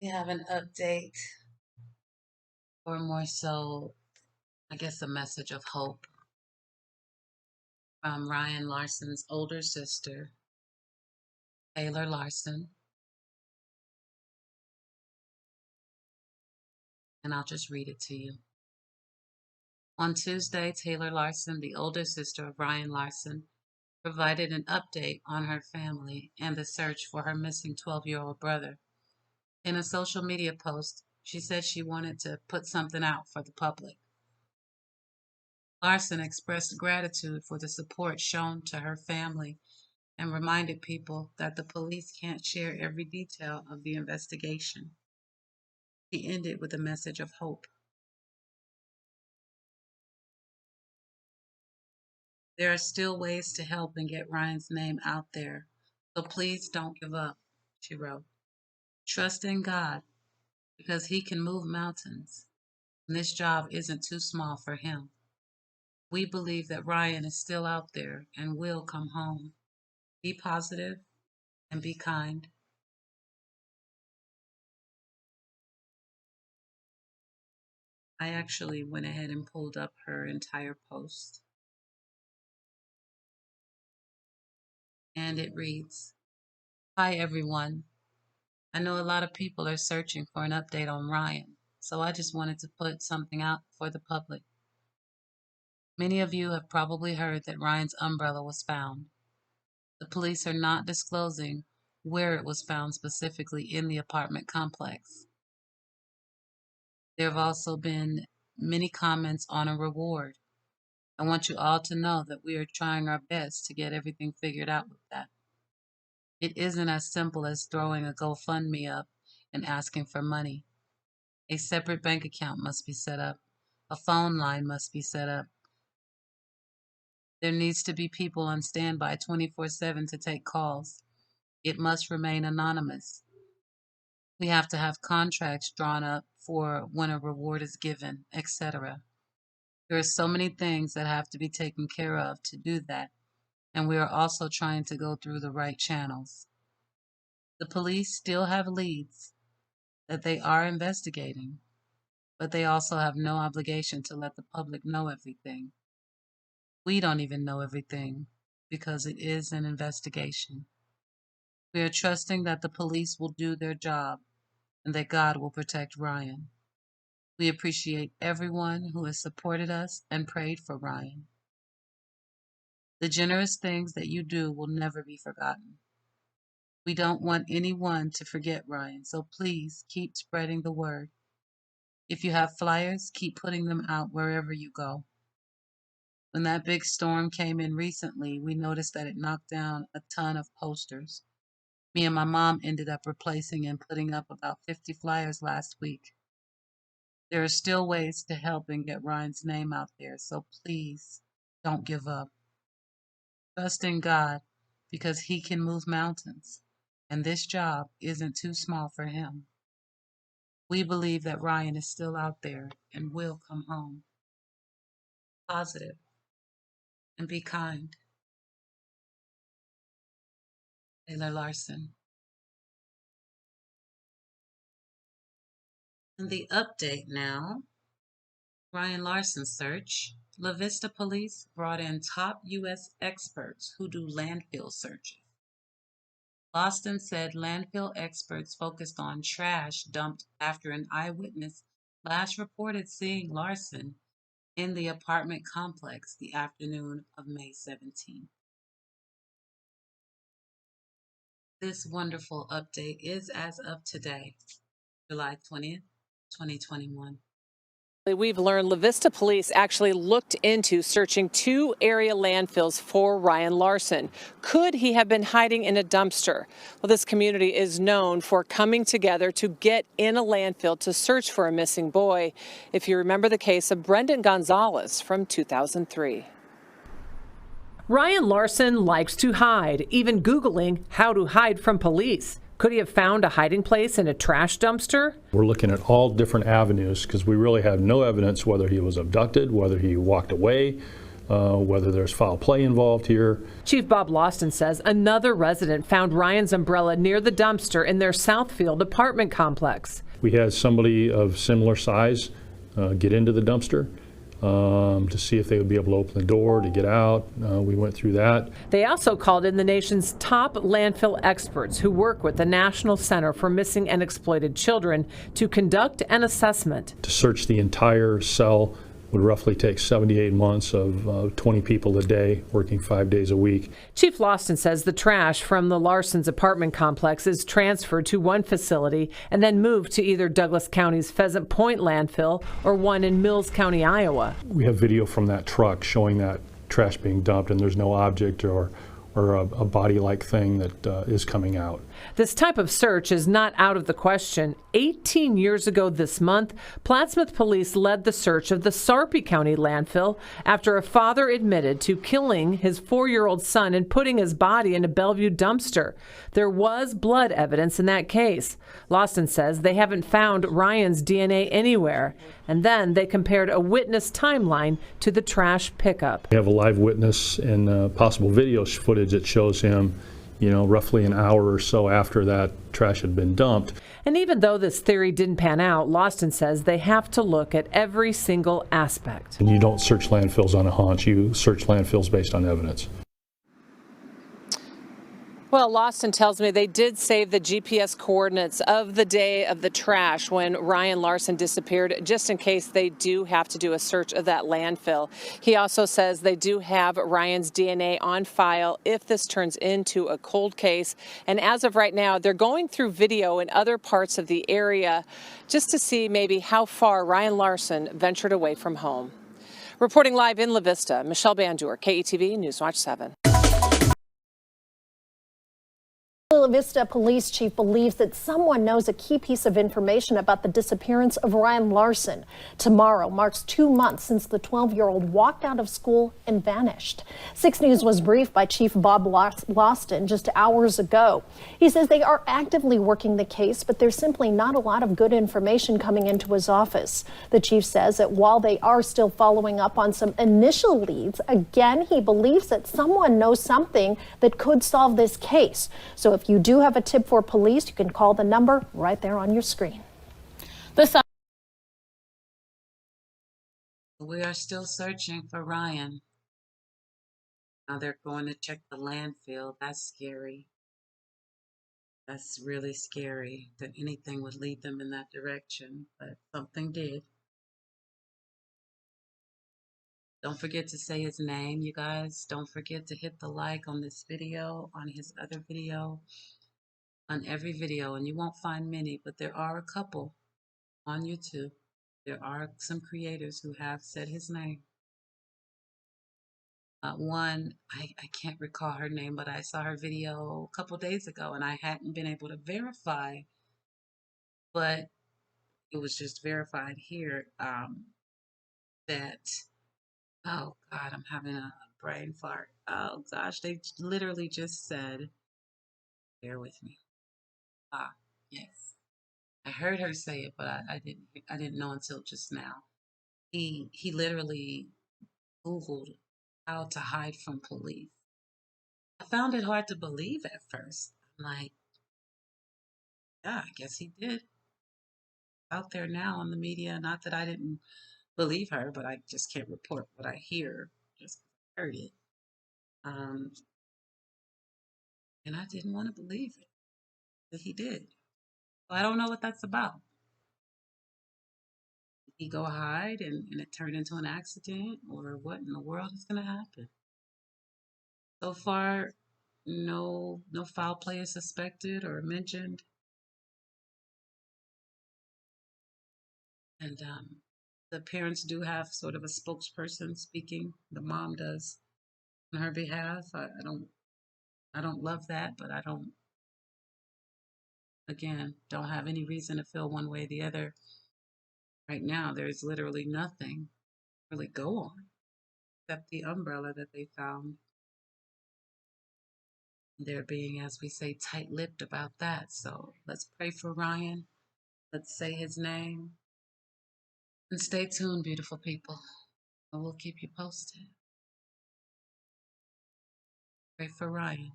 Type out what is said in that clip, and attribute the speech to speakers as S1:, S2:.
S1: We have an update, or more so, I guess, a message of hope from Ryan Larsen's older sister, Taylor Larsen. And I'll just read it to you. On Tuesday, Taylor Larsen, the older sister of Ryan Larsen, provided an update on her family and the search for her missing 12-year-old brother. In a social media post, she said she wanted to put something out for the public. Larsen expressed gratitude for the support shown to her family and reminded people that the police can't share every detail of the investigation. He ended with a message of hope. There are still ways to help and get Ryan's name out there, so please don't give up, she wrote. Trust in God because He can move mountains, and this job isn't too small for Him. We believe that Ryan is still out there and will come home. Be positive and be kind. I actually went ahead and pulled up her entire post. And it reads, Hi everyone. I know a lot of people are searching for an update on Ryan, so I just wanted to put something out for the public. Many of you have probably heard that Ryan's umbrella was found. The police are not disclosing where it was found specifically in the apartment complex. There have also been many comments on a reward. I want you all to know that we are trying our best to get everything figured out with that. It isn't as simple as throwing a GoFundMe up and asking for money. A separate bank account must be set up. A phone line must be set up. There needs to be people on standby 24/7 to take calls. It must remain anonymous. We have to have contracts drawn up for when a reward is given, etc. There are so many things that have to be taken care of to do that, and we are also trying to go through the right channels. The police still have leads that they are investigating, but they also have no obligation to let the public know everything. We don't even know everything because it is an investigation. We are trusting that the police will do their job and that God will protect Ryan. We appreciate everyone who has supported us and prayed for Ryan. The generous things that you do will never be forgotten. We don't want anyone to forget Ryan, so please keep spreading the word. If you have flyers, keep putting them out wherever you go. When that big storm came in recently, we noticed that it knocked down a ton of posters. Me and my mom ended up replacing and putting up about 50 flyers last week. There are still ways to help and get Ryan's name out there, so please don't give up. Trust in God because He can move mountains, and this job isn't too small for Him. We believe that Ryan is still out there and will come home. Positive and be kind. Taylor Larsen. And the update now. Ryan Larsen search. La Vista police brought in top U.S. experts who do landfill searches. Boston said landfill experts focused on trash dumped after an eyewitness last reported seeing Larsen in the apartment complex the afternoon of May 17th. This wonderful update is as of today, July 20th, 2021.
S2: We've learned La Vista police actually looked into searching 2 area landfills for Ryan Larsen. Could he have been hiding in a dumpster? Well, this community is known for coming together to get in a landfill to search for a missing boy. If you remember the case of Brendan Gonzalez from 2003.
S3: Ryan Larsen likes to hide, even Googling how to hide from police. Could he have found a hiding place in a trash dumpster?
S4: We're looking at all different avenues because we really have no evidence whether he was abducted, whether he walked away, whether there's foul play involved here.
S3: Chief Bob Larsen says another resident found Ryan's umbrella near the dumpster in their Southfield apartment complex.
S4: We had somebody of similar size get into the dumpster to see if they would be able to open the door to get out. We went through that.
S3: They also called in the nation's top landfill experts who work with the National Center for Missing and Exploited Children to conduct an assessment.
S4: To search the entire cell would roughly take 78 months of 20 people a day, working 5 days a week.
S3: Chief Larsen says the trash from the Larsen's apartment complex is transferred to one facility and then moved to either Douglas County's Pheasant Point landfill or one in Mills County, Iowa.
S4: We have video from that truck showing that trash being dumped, and there's no object or a body-like thing that is coming out.
S3: This type of search is not out of the question. 18 years ago this month, Plattsmouth police led the search of the Sarpy County landfill after a father admitted to killing his 4-year-old son and putting his body in a Bellevue dumpster. There was blood evidence in that case. Lawson says they haven't found Ryan's DNA anywhere. And then they compared a witness timeline to the trash pickup.
S4: We have a live witness and possible video footage that shows him, roughly an hour or so after that trash had been dumped.
S3: And even though this theory didn't pan out, Lawson says they have to look at every single aspect.
S4: And you don't search landfills on a hunch, you search landfills based on evidence.
S2: Well, Lawson tells me they did save the GPS coordinates of the day of the trash when Ryan Larsen disappeared, just in case they do have to do a search of that landfill. He also says they do have Ryan's DNA on file if this turns into a cold case. And as of right now, they're going through video in other parts of the area just to see maybe how far Ryan Larsen ventured away from home. Reporting live in La Vista, Michelle Bandur, KETV Newswatch 7.
S5: La Vista police chief believes that someone knows a key piece of information about the disappearance of Ryan Larsen. Tomorrow marks 2 months since the 12-year-old walked out of school and vanished. 6 News was briefed by Chief Bob Larsen just hours ago. He says they are actively working the case, but there's simply not a lot of good information coming into his office. The chief says that while they are still following up on some initial leads, again, he believes that someone knows something that could solve this case. So if you do have a tip for police, you can call the number right there on your screen.
S1: We are still searching for Ryan. Now they're going to check the landfill. That's scary. That's really scary that anything would lead them in that direction, but something did. Don't forget to say his name, you guys. Don't forget to hit the like on this video, on his other video, on every video. And you won't find many, but there are a couple on YouTube. There are some creators who have said his name. One, I can't recall her name, but I saw her video a couple days ago and I hadn't been able to verify, but it was just verified here that, oh God, I'm having a brain fart. Oh gosh, they literally just said, bear with me. Yes. I heard her say it, but I didn't know until just now. He literally Googled how to hide from police. I found it hard to believe at first. I'm like, yeah, I guess he did. Out there now on the media, not that I didn't believe her, but I just can't report what I hear. Just heard it. And I didn't want to believe it, but he did. So I don't know what that's about. Did he go hide and it turned into an accident, or what in the world is going to happen? So far, no foul play is suspected or mentioned. And the parents do have sort of a spokesperson speaking. The mom does on her behalf. I don't love that, but I don't, again, don't have any reason to feel one way or the other. Right now, there's literally nothing to really go on except the umbrella that they found. They're being, as we say, tight-lipped about that. So let's pray for Ryan. Let's say his name. And stay tuned, beautiful people. And we'll keep you posted. Pray for Ryan.